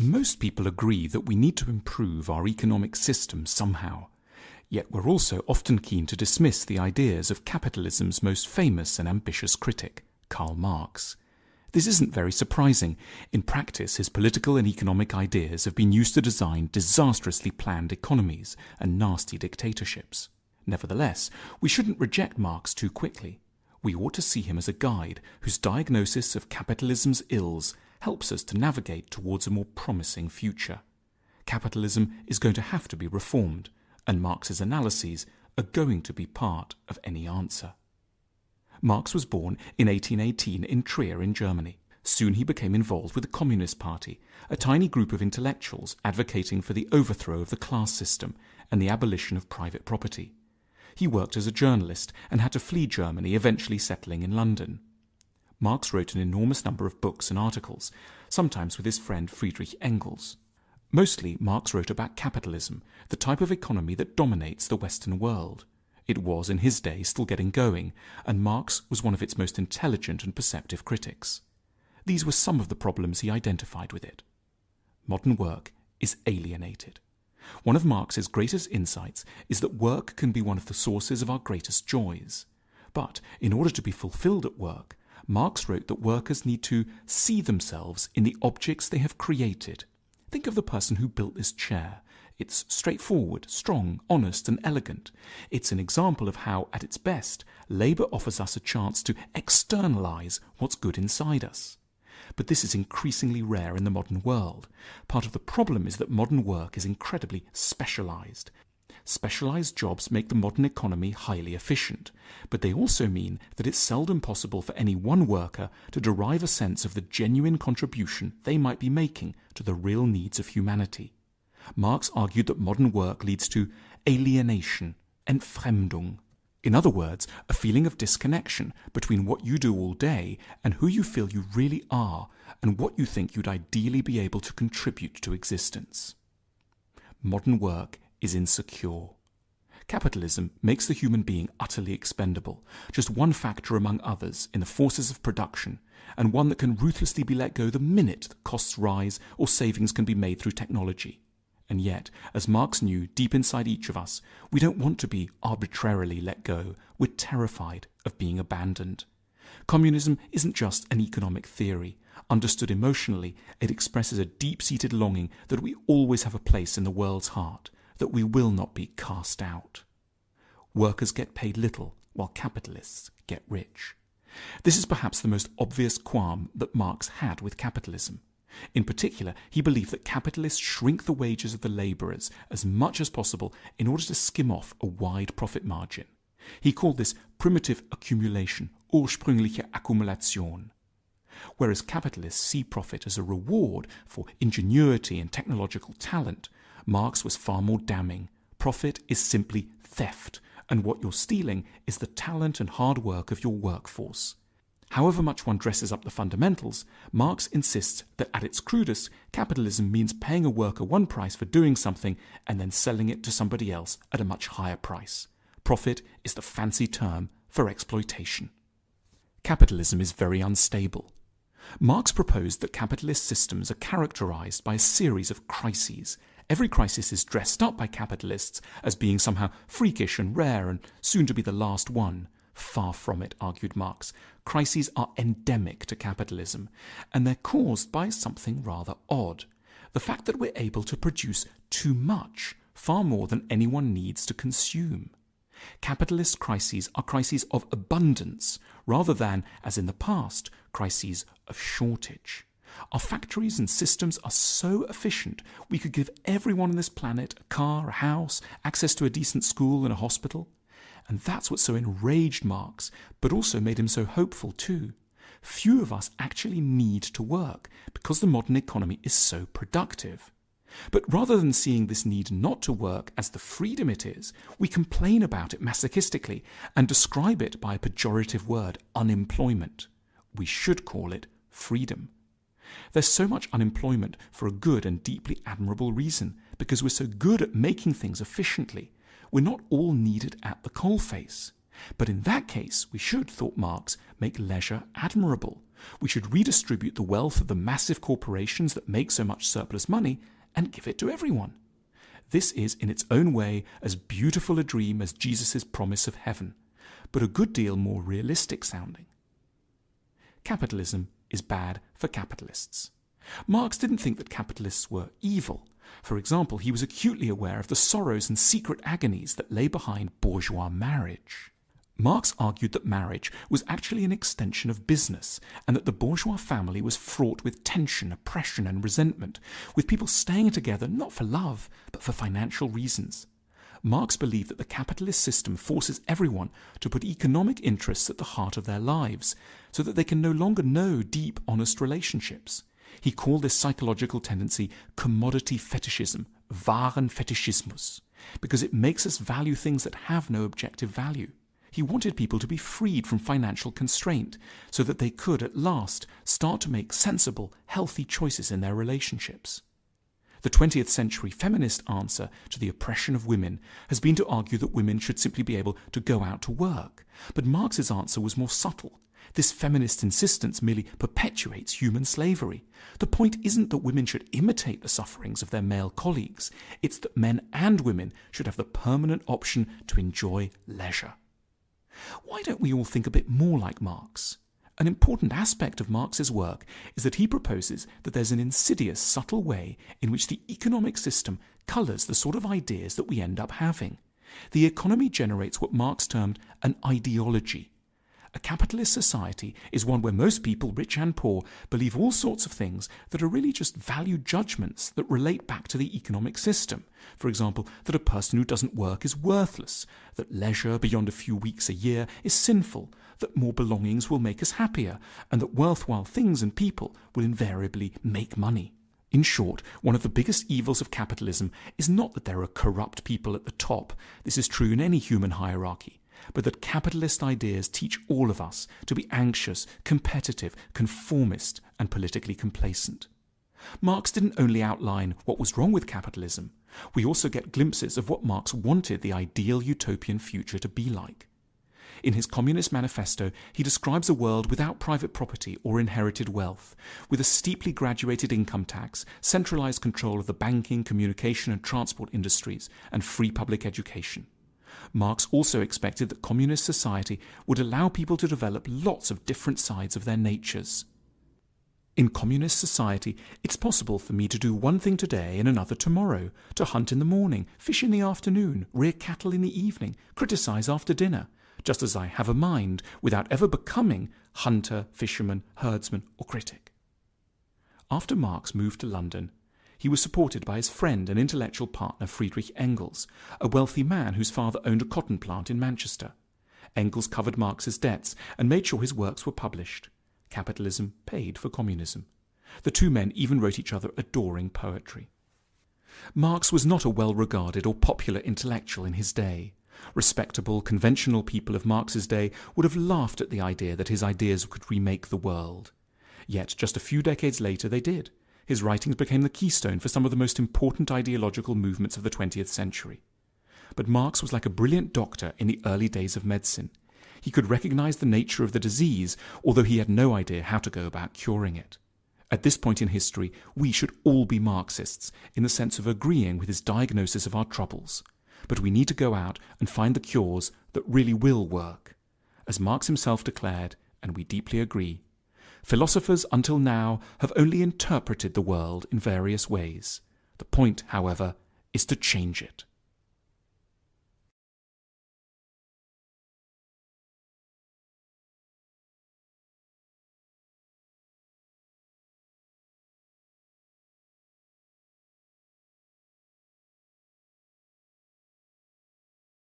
Most people agree that we need to improve our economic system somehow. Yet we're also often keen to dismiss the ideas of capitalism's most famous and ambitious critic, Karl Marx. This isn't very surprising. In practice, his political and economic ideas have been used to design disastrously planned economies and nasty dictatorships. Nevertheless, we shouldn't reject Marx too quickly. We ought to see him as a guide whose diagnosis of capitalism's ills helps us to navigate towards a more promising future. Capitalism is going to have to be reformed, and Marx's analyses are going to be part of any answer. Marx was born in 1818 in Trier in Germany. Soon he became involved with the Communist Party, a tiny group of intellectuals advocating for the overthrow of the class system and the abolition of private property. He worked as a journalist and had to flee Germany, eventually settling in London. Marx wrote an enormous number of books and articles, sometimes with his friend Friedrich Engels. Mostly, Marx wrote about capitalism, the type of economy that dominates the Western world. It was, in his day, still getting going, and Marx was one of its most intelligent and perceptive critics. These were some of the problems he identified with it. Modern work is alienated. One of Marx's greatest insights is that work can be one of the sources of our greatest joys. But, in order to be fulfilled at work, Marx wrote that workers need to see themselves in the objects they have created. Think of the person who built this chair. It's straightforward, strong, honest, and elegant. It's an example of how, at its best, labour offers us a chance to externalise what's good inside us. But this is increasingly rare in the modern world. Part of the problem is that modern work is incredibly specialised. Specialised jobs make the modern economy highly efficient, but they also mean that it's seldom possible for any one worker to derive a sense of the genuine contribution they might be making to the real needs of humanity. Marx argued that modern work leads to alienation, Entfremdung. In other words, a feeling of disconnection between what you do all day and who you feel you really are and what you think you'd ideally be able to contribute to existence. Modern work is insecure. Capitalism makes the human being utterly expendable, just one factor among others in the forces of production, and one that can ruthlessly be let go the minute that costs rise or savings can be made through technology. And yet, as Marx knew deep inside each of us, we don't want to be arbitrarily let go. We're terrified of being abandoned. Communism isn't just an economic theory. Understood emotionally, it expresses a deep-seated longing that we always have a place in the world's heart, that we will not be cast out. Workers get paid little, while capitalists get rich. This is perhaps the most obvious qualm that Marx had with capitalism. In particular, he believed that capitalists shrink the wages of the labourers as much as possible in order to skim off a wide profit margin. He called this primitive accumulation, ursprüngliche Akkumulation. Whereas capitalists see profit as a reward for ingenuity and technological talent, Marx was far more damning. Profit is simply theft, and what you're stealing is the talent and hard work of your workforce. However much one dresses up the fundamentals, Marx insists that at its crudest, capitalism means paying a worker one price for doing something and then selling it to somebody else at a much higher price. Profit is the fancy term for exploitation. Capitalism is very unstable. Marx proposed that capitalist systems are characterized by a series of crises. Every crisis is dressed up by capitalists as being somehow freakish and rare and soon to be the last one. Far from it, argued Marx. Crises are endemic to capitalism, and they're caused by something rather odd. The fact that we're able to produce too much, far more than anyone needs to consume. Capitalist crises are crises of abundance, rather than, as in the past, crises of shortage. Our factories and systems are so efficient we could give everyone on this planet a car, a house, access to a decent school and a hospital. And that's what so enraged Marx, but also made him so hopeful too. Few of us actually need to work because the modern economy is so productive. But rather than seeing this need not to work as the freedom it is, we complain about it masochistically and describe it by a pejorative word, unemployment. We should call it freedom. There's so much unemployment for a good and deeply admirable reason, because we're so good at making things efficiently. We're not all needed at the coalface. But in that case, we should, thought Marx, make leisure admirable. We should redistribute the wealth of the massive corporations that make so much surplus money and give it to everyone. This is in its own way as beautiful a dream as Jesus' promise of heaven, but a good deal more realistic sounding. Capitalism is bad for capitalists. Marx didn't think that capitalists were evil. For example, he was acutely aware of the sorrows and secret agonies that lay behind bourgeois marriage. Marx argued that marriage was actually an extension of business, and that the bourgeois family was fraught with tension, oppression, and resentment, with people staying together not for love, but for financial reasons. Marx believed that the capitalist system forces everyone to put economic interests at the heart of their lives, so that they can no longer know deep, honest relationships. He called this psychological tendency commodity fetishism, Warenfetischismus, because it makes us value things that have no objective value. He wanted people to be freed from financial constraint so that they could, at last, start to make sensible, healthy choices in their relationships. The 20th century feminist answer to the oppression of women has been to argue that women should simply be able to go out to work. But Marx's answer was more subtle. This feminist insistence merely perpetuates human slavery. The point isn't that women should imitate the sufferings of their male colleagues. It's that men and women should have the permanent option to enjoy leisure. Why don't we all think a bit more like Marx? An important aspect of Marx's work is that he proposes that there's an insidious, subtle way in which the economic system colours the sort of ideas that we end up having. The economy generates what Marx termed an ideology. A capitalist society is one where most people, rich and poor, believe all sorts of things that are really just value judgments that relate back to the economic system. For example, that a person who doesn't work is worthless, that leisure beyond a few weeks a year is sinful, that more belongings will make us happier, and that worthwhile things and people will invariably make money. In short, one of the biggest evils of capitalism is not that there are corrupt people at the top. This is true in any human hierarchy. But that capitalist ideas teach all of us to be anxious, competitive, conformist, and politically complacent. Marx didn't only outline what was wrong with capitalism. We also get glimpses of what Marx wanted the ideal utopian future to be like. In his Communist Manifesto, he describes a world without private property or inherited wealth, with a steeply graduated income tax, centralized control of the banking, communication, and transport industries, and free public education. Marx also expected that communist society would allow people to develop lots of different sides of their natures. In communist society, it's possible for me to do one thing today and another tomorrow, to hunt in the morning, fish in the afternoon, rear cattle in the evening, criticize after dinner, just as I have a mind without ever becoming hunter, fisherman, herdsman, or critic. After Marx moved to London, he was supported by his friend and intellectual partner Friedrich Engels, a wealthy man whose father owned a cotton plant in Manchester. Engels covered Marx's debts and made sure his works were published. Capitalism paid for communism. The two men even wrote each other adoring poetry. Marx was not a well-regarded or popular intellectual in his day. Respectable, conventional people of Marx's day would have laughed at the idea that his ideas could remake the world. Yet just a few decades later they did. His writings became the keystone for some of the most important ideological movements of the 20th century. But Marx was like a brilliant doctor in the early days of medicine. He could recognize the nature of the disease, although he had no idea how to go about curing it. At this point in history, we should all be Marxists, in the sense of agreeing with his diagnosis of our troubles. But we need to go out and find the cures that really will work. As Marx himself declared, and we deeply agree, philosophers until now have only interpreted the world in various ways. The point, however, is to change it.